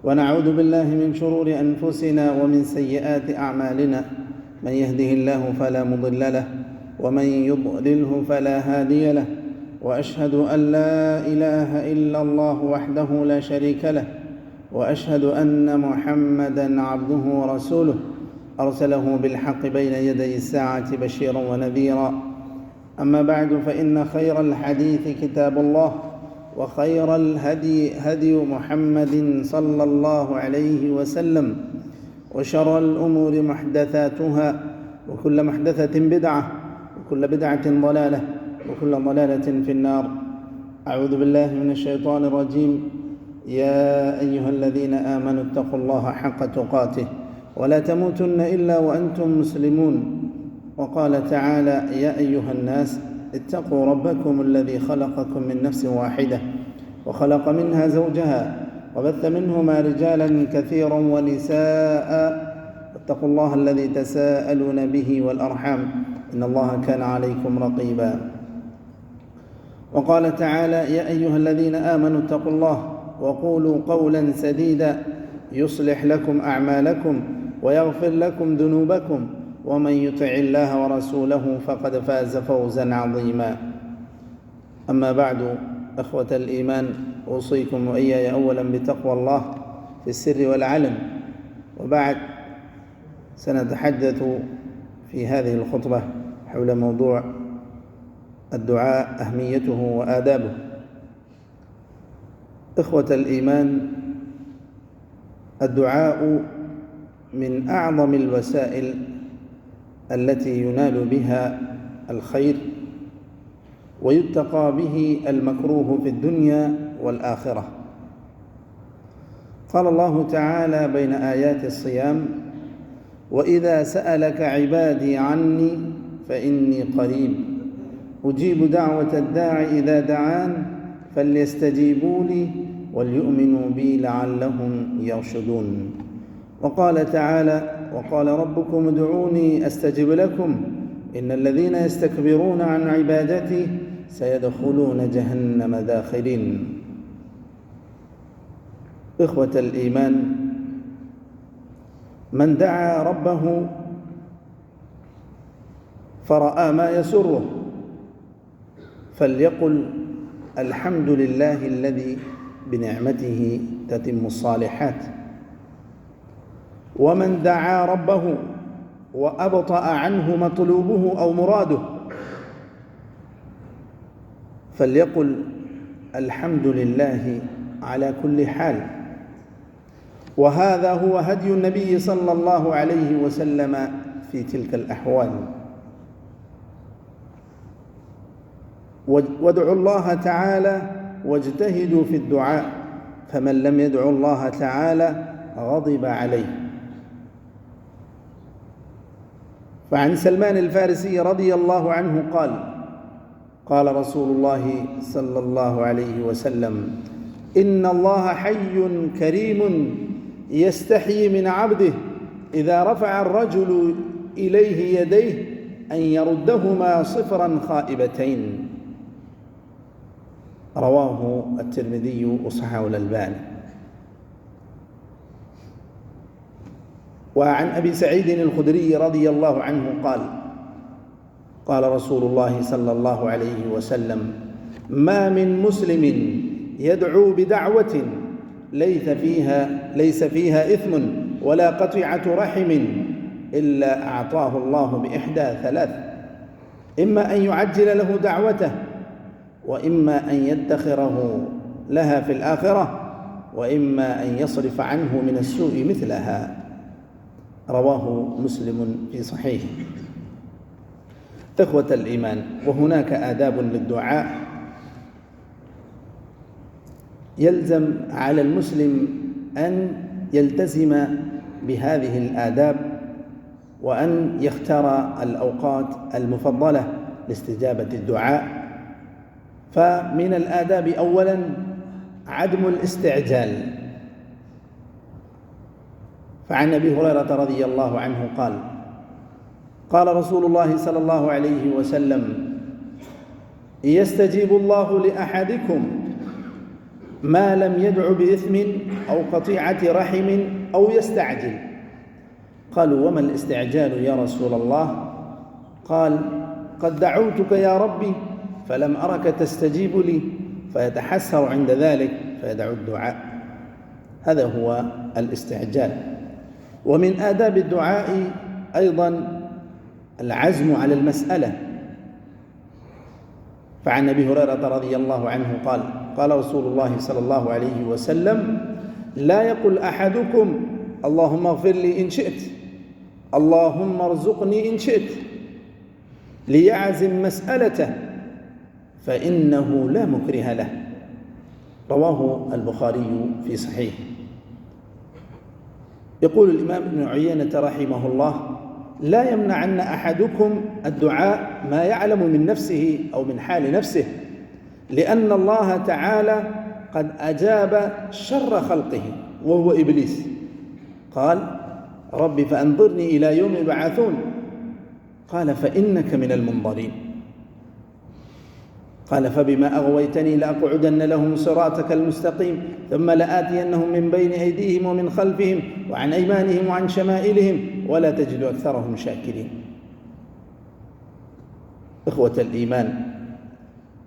ونعوذ بالله من شرور أنفسنا ومن سيئات أعمالنا، من يهده الله فلا مضل له ومن يضلله فلا هادي له، وأشهد أن لا إله إلا الله وحده لا شريك له، وأشهد أن محمدًا عبده ورسوله أرسله بالحق بين يدي الساعة بشيرا ونذيرا. أما بعد، فإن خير الحديث كتاب الله، وخير الهدي هدي محمد صلى الله عليه وسلم، وشر الأمور محدثاتها، وكل محدثة بدعة، وكل بدعة ضلالة، وكل ضلالة في النار. أعوذ بالله من الشيطان الرجيم. يا أيها الذين آمنوا اتقوا الله حق تقاته ولا تموتن إلا وأنتم مسلمون. وقال تعالى: يا أيها الناس اتقوا ربكم الذي خلقكم من نفس واحدة وخلق منها زوجها وبث منهما رجالا كثيرا ونساء، واتقوا الله الذي تساءلون به والأرحام إن الله كان عليكم رقيبا. وقال تعالى: يا أيها الذين آمنوا اتقوا الله وقولوا قولا سديدا يصلح لكم أعمالكم ويغفر لكم ذنوبكم، ومن يطع الله ورسوله فقد فاز فوزا عظيما. أما بعد، أخوة الإيمان، أوصيكم وإياي أولا بتقوى الله في السر والعلن. وبعد، سنتحدث في هذه الخطبة حول موضوع الدعاء، أهميته وآدابه. إخوة الإيمان، الدعاء من أعظم الوسائل التي ينال بها الخير ويتقى به المكروه في الدنيا والآخرة. قال الله تعالى بين آيات الصيام: وإذا سألك عبادي عني فإني قريب أجيب دعوة الداع إذا دعان فليستجيبوا لي وليؤمنوا بي لعلهم يرشدون. وقال تعالى: وقال ربكم ادعوني أستجب لكم إن الذين يستكبرون عن عبادتي سيدخلون جهنم داخرين. إخوة الإيمان، من دعا ربه فرأى ما يسره فليقل: الحمد لله الذي بنعمته تتم الصالحات. ومن دعا ربه وأبطأ عنه مطلوبه أو مراده فليقل: الحمد لله على كل حال. وهذا هو هدي النبي صلى الله عليه وسلم في تلك الأحوال. وادعوا الله تعالى واجتهدوا في الدعاء، فمن لم يدعو الله تعالى غضب عليه. فعن سلمان الفارسي رضي الله عنه قال: قال رسول الله صلى الله عليه وسلم: إن الله حي كريم يستحيي من عبده إذا رفع الرجل إليه يديه أن يردهما صفرا خائبتين. رواه الترمذي وصححه الألباني. وعن أبي سعيد الخدري رضي الله عنه قال: قال رسول الله صلى الله عليه وسلم: ما من مسلم يدعو بدعوة ليس فيها إثم ولا قطيعة رحم إلا أعطاه الله بإحدى ثلاث: إما أن يعجل له دعوته، وإما أن يدخره لها في الآخرة، وإما أن يصرف عنه من السوء مثلها. رواه مسلم في صحيحه. إخوة الإيمان، وهناك آداب للدعاء يلزم على المسلم أن يلتزم بهذه الآداب، وأن يختار الأوقات المفضلة لاستجابة الدعاء. فمن الآداب أولاً عدم الاستعجال. فعن أبي هريرة رضي الله عنه قال: قال رسول الله صلى الله عليه وسلم: يستجيب الله لأحدكم ما لم يدع بإثم أو قطيعة رحم أو يستعجل. قالوا: وما الاستعجال يا رسول الله؟ قال: قد دعوتك يا ربي فلم أرك تستجيب لي، فيتحسر عند ذلك فيدع الدعاء. هذا هو الاستعجال. ومن آداب الدعاء أيضا العزم على المسألة. فعن أبي هريرة رضي الله عنه قال: قال رسول الله صلى الله عليه وسلم: لا يقل أحدكم اللهم اغفر لي إن شئت، اللهم ارزقني إن شئت، ليعزم مسألته فإنه لا مكره له. رواه البخاري في صحيحه. يقول الإمام ابن عيينة رحمه الله: لا يمنعن أحدكم الدعاء ما يعلم من نفسه أو من حال نفسه، لأن الله تعالى قد أجاب شر خلقه وهو إبليس. قال: رب فأنظرني إلى يوم يبعثون. قال: فإنك من المنظرين. قال: فبما أغويتني لأقعدن لهم صراطك المستقيم ثم لآتينهم من بين أيديهم ومن خلفهم وعن أيمانهم وعن شمائلهم ولا تجد أكثرهم شاكرين. إخوة الإيمان،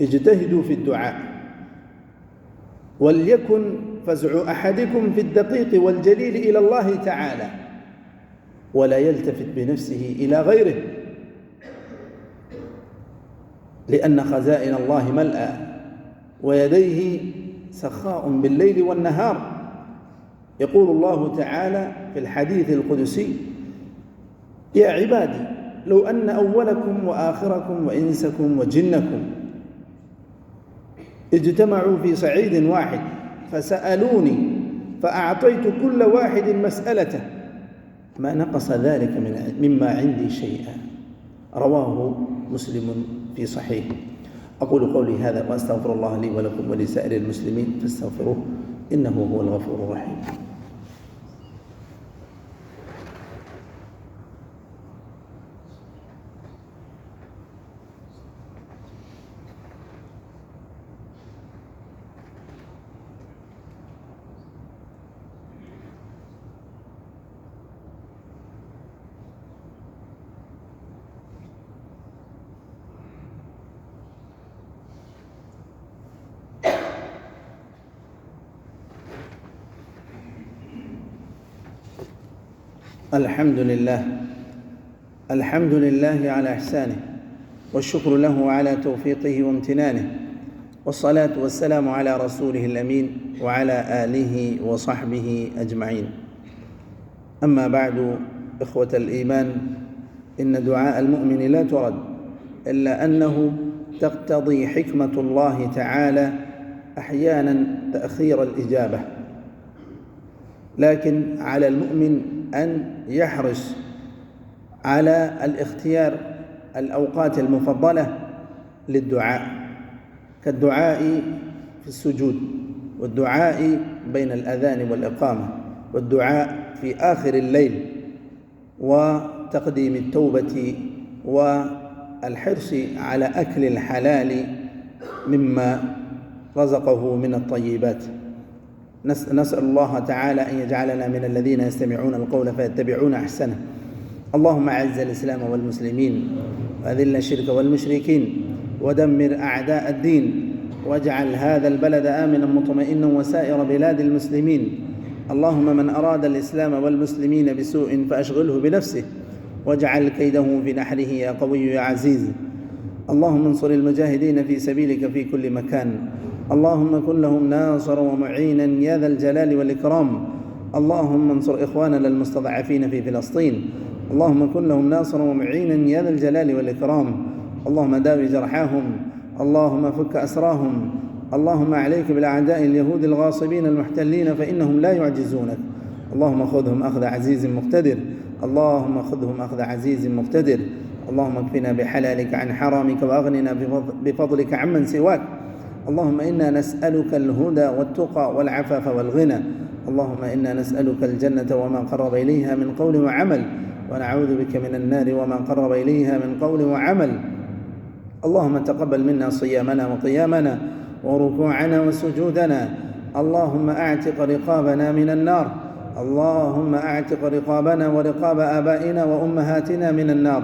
اجتهدوا في الدعاء، وليكن فزع أحدكم في الدقيق والجليل إلى الله تعالى، ولا يلتفت بنفسه إلى غيره، لأن خزائن الله ملأى ويديه سخاء بالليل والنهار. يقول الله تعالى في الحديث القدسي: يا عبادي لو أن أولكم وآخركم وإنسكم وجنكم اجتمعوا في صعيد واحد فسألوني فأعطيت كل واحد مسألته ما نقص ذلك مما عندي شيئا. رواه مسلم في صحيح. أقول قولي هذا وأستغفر الله لي ولكم ولسائر المسلمين فاستغفروه إنه هو الغفور الرحيم. الحمد لله على إحسانه، والشكر له على توفيقه وامتنانه، والصلاة والسلام على رسوله الأمين وعلى آله وصحبه أجمعين. أما بعد، إخوة الإيمان، إن دعاء المؤمن لا ترد، إلا أنه تقتضي حكمة الله تعالى أحيانا تأخير الإجابة، لكن على المؤمن أن يحرص على الاختيار الأوقات المفضلة للدعاء، كالدعاء في السجود، والدعاء بين الأذان والإقامة، والدعاء في آخر الليل، وتقديم التوبة، والحرص على أكل الحلال مما رزقه من الطيبات. نسأل الله تعالى أن يجعلنا من الذين يستمعون القول فيتبعون أحسنه. اللهم أعز الإسلام والمسلمين، وأذل الشرك والمشركين، ودمر أعداء الدين، واجعل هذا البلد آمنا مطمئنا وسائر بلاد المسلمين. اللهم من أراد الإسلام والمسلمين بسوء فأشغله بنفسه، واجعل كيده في نحره يا قوي يا عزيز. اللهم انصر المجاهدين في سبيلك في كل مكان، اللهم كن لهم ناصرا ومعينا يا ذا الجلال والإكرام. اللهم انصر إخواننا المستضعفين في فلسطين، اللهم كن لهم ناصرا ومعينا يا ذا الجلال والإكرام. اللهم داوي جرحاهم، اللهم فك أسراهم. اللهم عليك بالأعداء اليهود الغاصبين المحتلين فإنهم لا يعجزونك. اللهم خذهم أخذ عزيز مقتدر، اللهم خذهم أخذ عزيز مقتدر. اللهم اكفنا بحلالك عن حرامك، وأغننا بفضلك عمن سواك. اللهم إنا نسألك الهدى والتقى والعفاف والغنى. اللهم إنا نسألك الجنة وما قرب إليها من قول وعمل، ونعوذ بك من النار وما قرب إليها من قول وعمل. اللهم تقبل منا صيامنا وقيامنا وركوعنا وسجودنا، اللهم أعتق رقابنا من النار، اللهم أعتق رقابنا ورقاب آبائنا وأمهاتنا من النار.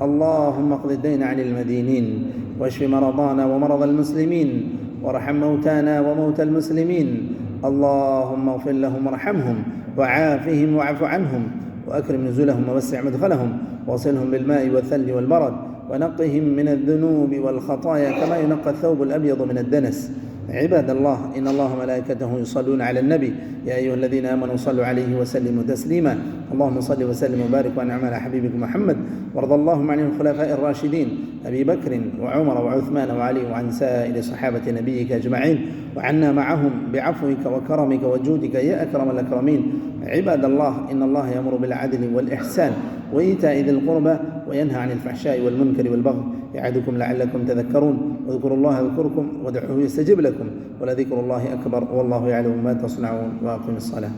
اللهم اقض الدين عن المدينين، واشف مرضانا ومرضى المسلمين، وارحم موتانا وموتى المسلمين. اللهم اغفر لهم وارحمهم وعافهم واعف عنهم، وأكرم نزلهم ووسع مدخلهم، وصلهم بالماء والثلج والبرد، ونقهم من الذنوب والخطايا كما ينقى الثوب الأبيض من الدنس. عباد الله، إن الله وملائكته يصلون على النبي، يا أيها الذين آمنوا صلوا عليه وسلموا تسليما. اللهم صل وسلم وبارك وأنعم على حبيبك محمد، وارض اللهم عن الخلفاء الراشدين أبي بكر وعمر وعثمان وعلي، وعن سائر صحابة نبيك أجمعين، وعنا معهم بعفوك وكرمك وجودك يا أكرم الأكرمين. عباد الله، إن الله يأمر بالعدل والإحسان وإيتاء ذي القربى، وينهى عن الفحشاء والمنكر والبغي، يعظكم لعلكم تذكرون. واذكروا الله يذكركم وادعوه يستجب لكم، ولذكر الله أكبر، والله يعلم ما تصنعون. وأقم الصلاة.